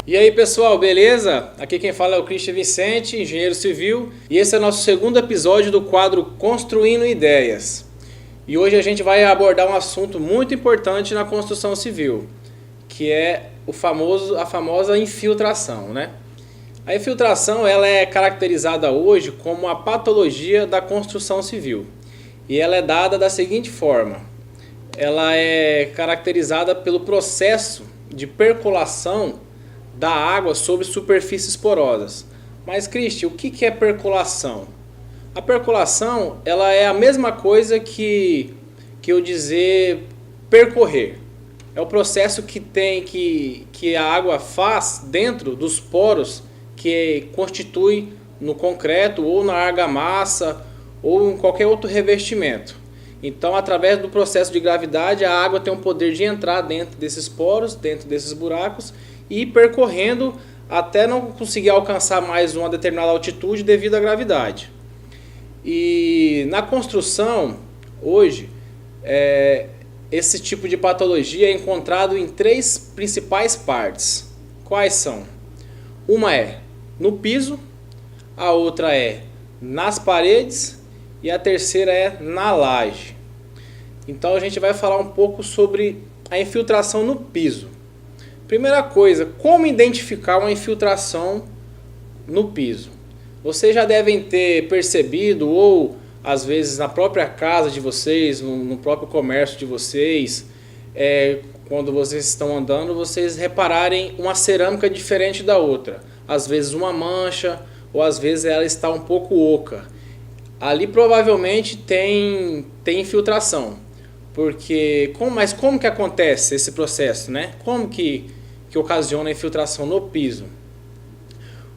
E aí pessoal, beleza? Aqui quem fala é o Christian Vicente, engenheiro civil, e esse é o nosso segundo episódio do quadro Construindo Ideias. E hoje a gente vai abordar um assunto muito importante na construção civil, que é a famosa infiltração, né? A infiltração ela é caracterizada hoje como a patologia da construção civil. E ela é dada da seguinte forma: ela é caracterizada pelo processo de percolação da água sobre superfícies porosas. Mas, Cristi, o que é percolação? A percolação ela é a mesma coisa que eu dizer percorrer. É o processo que a água faz dentro dos poros que constitui no concreto ou na argamassa ou em qualquer outro revestimento. Então, através do processo de gravidade, a água tem o poder de entrar dentro desses poros, dentro desses buracos e ir percorrendo até não conseguir alcançar mais uma determinada altitude devido à gravidade. E na construção, hoje, esse tipo de patologia é encontrado em três principais partes. Quais são? Uma é no piso, a outra é nas paredes e a terceira é na laje. Então a gente vai falar um pouco sobre a infiltração no piso. Primeira coisa, como identificar uma infiltração no piso? Vocês já devem ter percebido, ou às vezes na própria casa de vocês, no próprio comércio de vocês, quando vocês estão andando, vocês repararem uma cerâmica diferente da outra. Às vezes uma mancha, ou às vezes ela está um pouco oca. Ali provavelmente tem infiltração. Mas como que acontece esse processo, né? Como que ocasiona a infiltração no piso?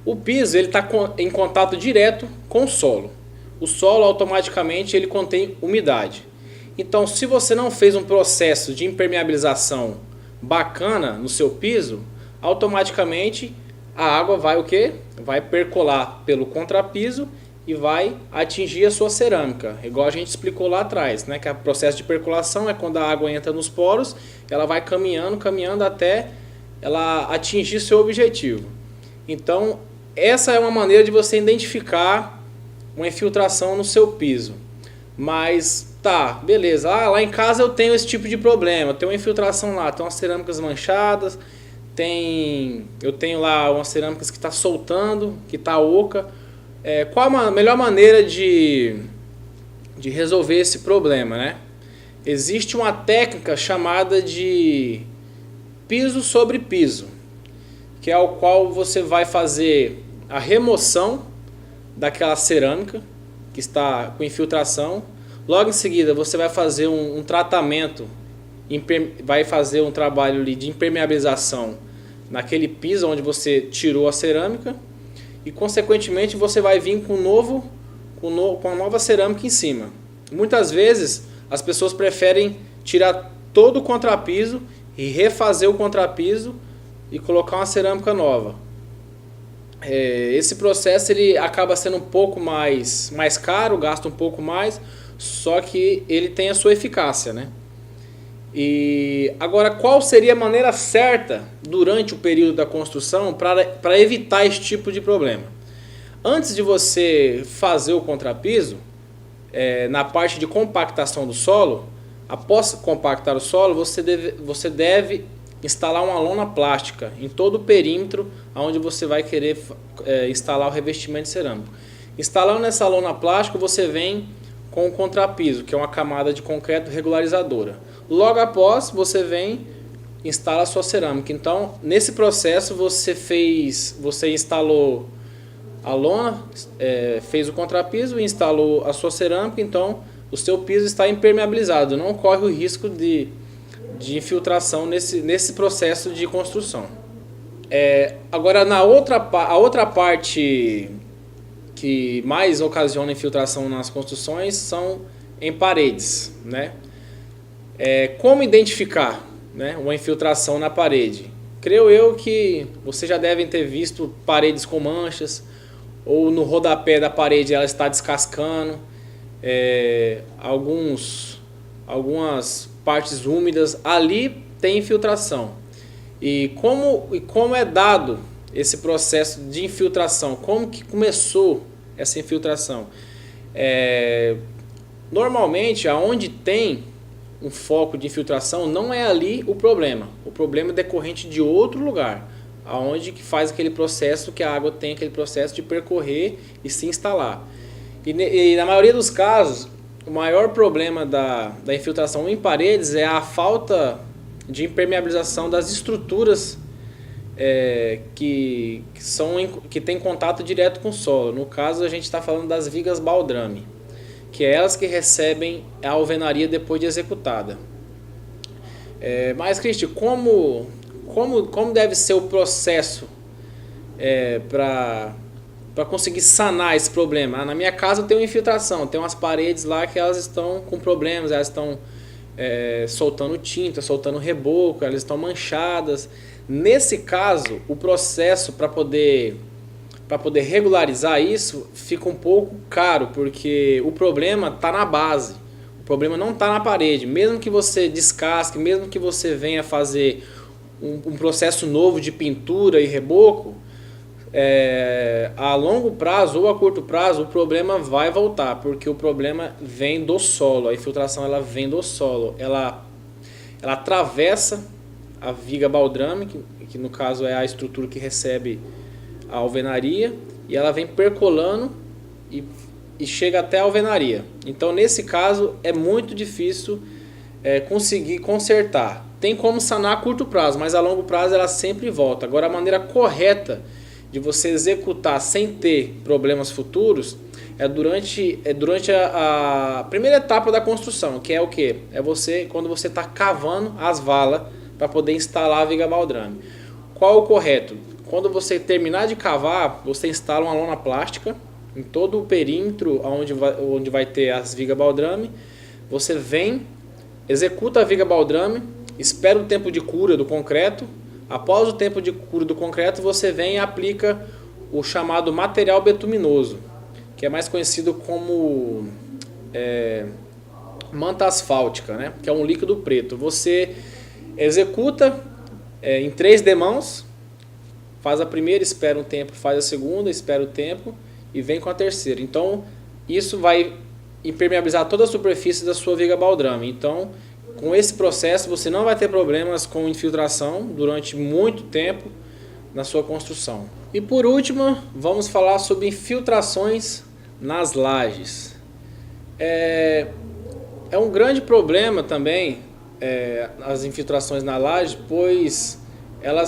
O piso está em contato direto com o solo. O solo automaticamente ele contém umidade. Então, se você não fez um processo de impermeabilização bacana no seu piso, automaticamente a água vai o quê? Vai percolar pelo contrapiso e vai atingir a sua cerâmica, igual a gente explicou lá atrás, né? Que o processo de percolação é quando a água entra nos poros, ela vai caminhando até ela atingir seu objetivo. Então, essa é uma maneira de você identificar uma infiltração no seu piso. Mas, tá, beleza, lá em casa eu tenho esse tipo de problema, eu tenho uma infiltração lá, tem umas cerâmicas manchadas, eu tenho lá umas cerâmicas que está soltando, que está oca. Qual a melhor maneira de resolver esse problema, né? Existe uma técnica chamada de piso sobre piso, que é o qual você vai fazer a remoção daquela cerâmica que está com infiltração. Logo em seguida você vai fazer um tratamento, vai fazer um trabalho ali de impermeabilização naquele piso onde você tirou a cerâmica. E consequentemente você vai vir com a nova cerâmica em cima. Muitas vezes as pessoas preferem tirar todo o contrapiso e refazer o contrapiso e colocar uma cerâmica nova. Esse processo ele acaba sendo um pouco mais caro, gasta um pouco mais, só que ele tem a sua eficácia, né? E agora, qual seria a maneira certa durante o período da construção para evitar esse tipo de problema? Antes de você fazer o contrapiso, na parte de compactação do solo, após compactar o solo, você deve instalar uma lona plástica em todo o perímetro onde você vai querer instalar o revestimento cerâmico. Instalando essa lona plástica, você vem com o contrapiso, que é uma camada de concreto regularizadora. Logo após, você vem instala a sua cerâmica. Então, nesse processo você instalou a lona, fez o contrapiso e instalou a sua cerâmica. Então, o seu piso está impermeabilizado, não corre o risco de infiltração nesse processo de construção. Agora, a outra parte que mais ocasiona infiltração nas construções são em paredes, né? Como identificar, né, uma infiltração na parede? Creio eu que vocês já devem ter visto paredes com manchas, ou no rodapé da parede ela está descascando, algumas partes úmidas, ali tem infiltração. E como é dado esse processo de infiltração? Como que começou essa infiltração? Normalmente, aonde tem um foco de infiltração, não é ali o problema. O problema é decorrente de outro lugar, aonde que faz aquele processo, que a água tem aquele processo de percorrer e se instalar. E na maioria dos casos, o maior problema da infiltração em paredes é a falta de impermeabilização das estruturas que têm contato direto com o solo. No caso, a gente está falando das vigas baldrame, que é elas que recebem a alvenaria depois de executada. Mas, Cristian, como deve ser o processo para conseguir sanar esse problema? Na minha casa eu tenho infiltração, tem umas paredes lá que elas estão com problemas, elas estão soltando tinta, soltando reboco, elas estão manchadas. Nesse caso, o processo para poder regularizar isso fica um pouco caro, porque o problema está na base, o problema não está na parede. Mesmo que você descasque, mesmo que você venha fazer um processo novo de pintura e reboco, a longo prazo ou a curto prazo o problema vai voltar, porque o problema vem do solo. A infiltração ela vem do solo, ela atravessa a viga baldrame, que no caso é a estrutura que recebe a alvenaria, e ela vem percolando e chega até a alvenaria. Então, nesse caso, é muito difícil conseguir consertar. Tem como sanar a curto prazo, mas a longo prazo ela sempre volta. Agora, a maneira correta de você executar sem ter problemas futuros é durante a primeira etapa da construção, que é o quê? Quando você está cavando as valas para poder instalar a viga baldrame. Qual o correto? Quando você terminar de cavar, você instala uma lona plástica em todo o perímetro onde vai ter as vigas baldrame. Você vem, executa a viga baldrame, espera o tempo de cura do concreto. Após o tempo de cura do concreto, você vem e aplica o chamado material betuminoso, que é mais conhecido como manta asfáltica, né? Que é um líquido preto. Você executa em 3 demãos, faz a primeira, espera um tempo, faz a segunda, espera o tempo e vem com a terceira. Então, isso vai impermeabilizar toda a superfície da sua viga baldrame. Então, com esse processo, você não vai ter problemas com infiltração durante muito tempo na sua construção. E por último, vamos falar sobre infiltrações nas lajes. É um grande problema também as infiltrações na laje, pois a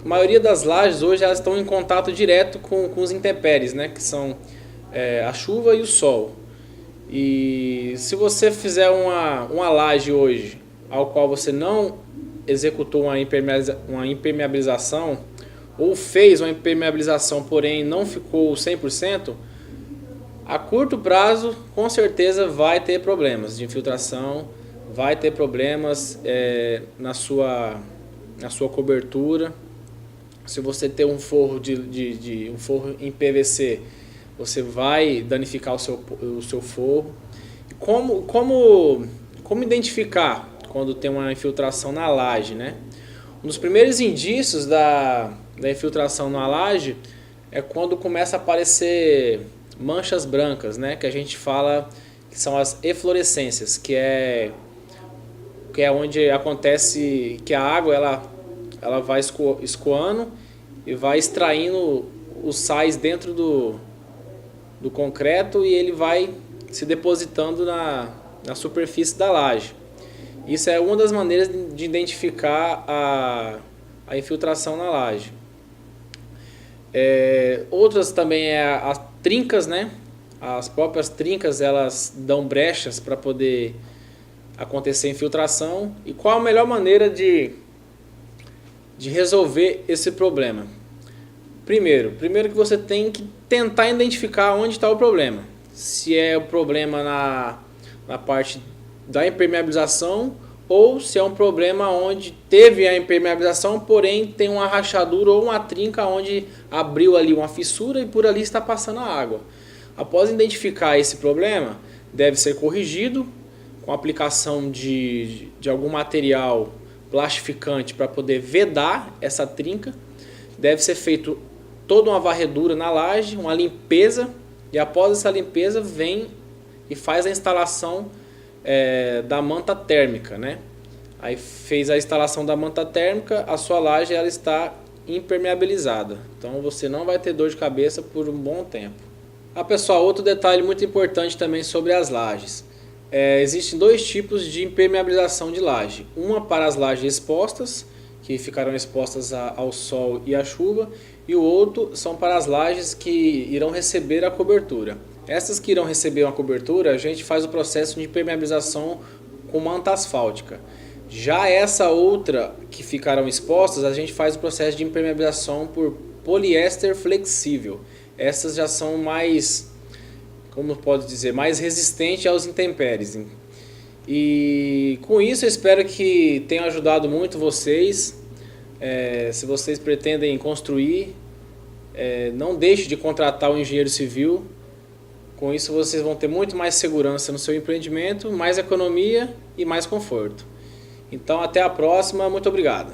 maioria das lajes hoje elas estão em contato direto com os intempéries, né, que são a chuva e o sol. E se você fizer uma laje hoje, ao qual você não executou uma impermeabilização, ou fez uma impermeabilização, porém não ficou 100%, a curto prazo, com certeza vai ter problemas de infiltração, vai ter problemas na sua cobertura. Se você ter um forro um forro em PVC, você vai danificar o seu forro. Como identificar quando tem uma infiltração na laje, né? Um dos primeiros indícios da infiltração na laje é quando começa a aparecer manchas brancas, né? Que a gente fala que são as eflorescências, que é onde acontece que a água ela vai escoando e vai extraindo os sais dentro do concreto, e ele vai se depositando na superfície da laje. Isso é uma das maneiras de identificar a infiltração na laje. Outras também as trincas, né? As próprias trincas elas dão brechas para poder acontecer infiltração. E qual a melhor maneira de resolver esse problema? Primeiro que você tem que tentar identificar onde está o problema. Se é o problema na parte da impermeabilização, ou se é um problema onde teve a impermeabilização, porém tem uma rachadura ou uma trinca onde abriu ali uma fissura e por ali está passando a água. Após identificar esse problema, deve ser corrigido com a aplicação de algum material plastificante para poder vedar essa trinca. Deve ser feito toda uma varredura na laje, uma limpeza, e após essa limpeza vem e faz a instalação da manta térmica, né? Aí fez a instalação da manta térmica, a sua laje ela está impermeabilizada. Então você não vai ter dor de cabeça por um bom tempo. Pessoal, outro detalhe muito importante também sobre as lajes. Existem dois tipos de impermeabilização de laje. Uma para as lajes expostas, que ficarão expostas ao sol e à chuva, e o outro são para as lajes que irão receber a cobertura. Essas que irão receber uma cobertura, a gente faz o processo de impermeabilização com manta asfáltica. Já essa outra que ficarão expostas, a gente faz o processo de impermeabilização por poliéster flexível. Essas já são mais, como pode dizer, mais resistentes aos intempéries. E com isso eu espero que tenha ajudado muito vocês. Se vocês pretendem construir, não deixe de contratar o engenheiro civil. Com isso vocês vão ter muito mais segurança no seu empreendimento, mais economia e mais conforto. Então até a próxima, muito obrigado.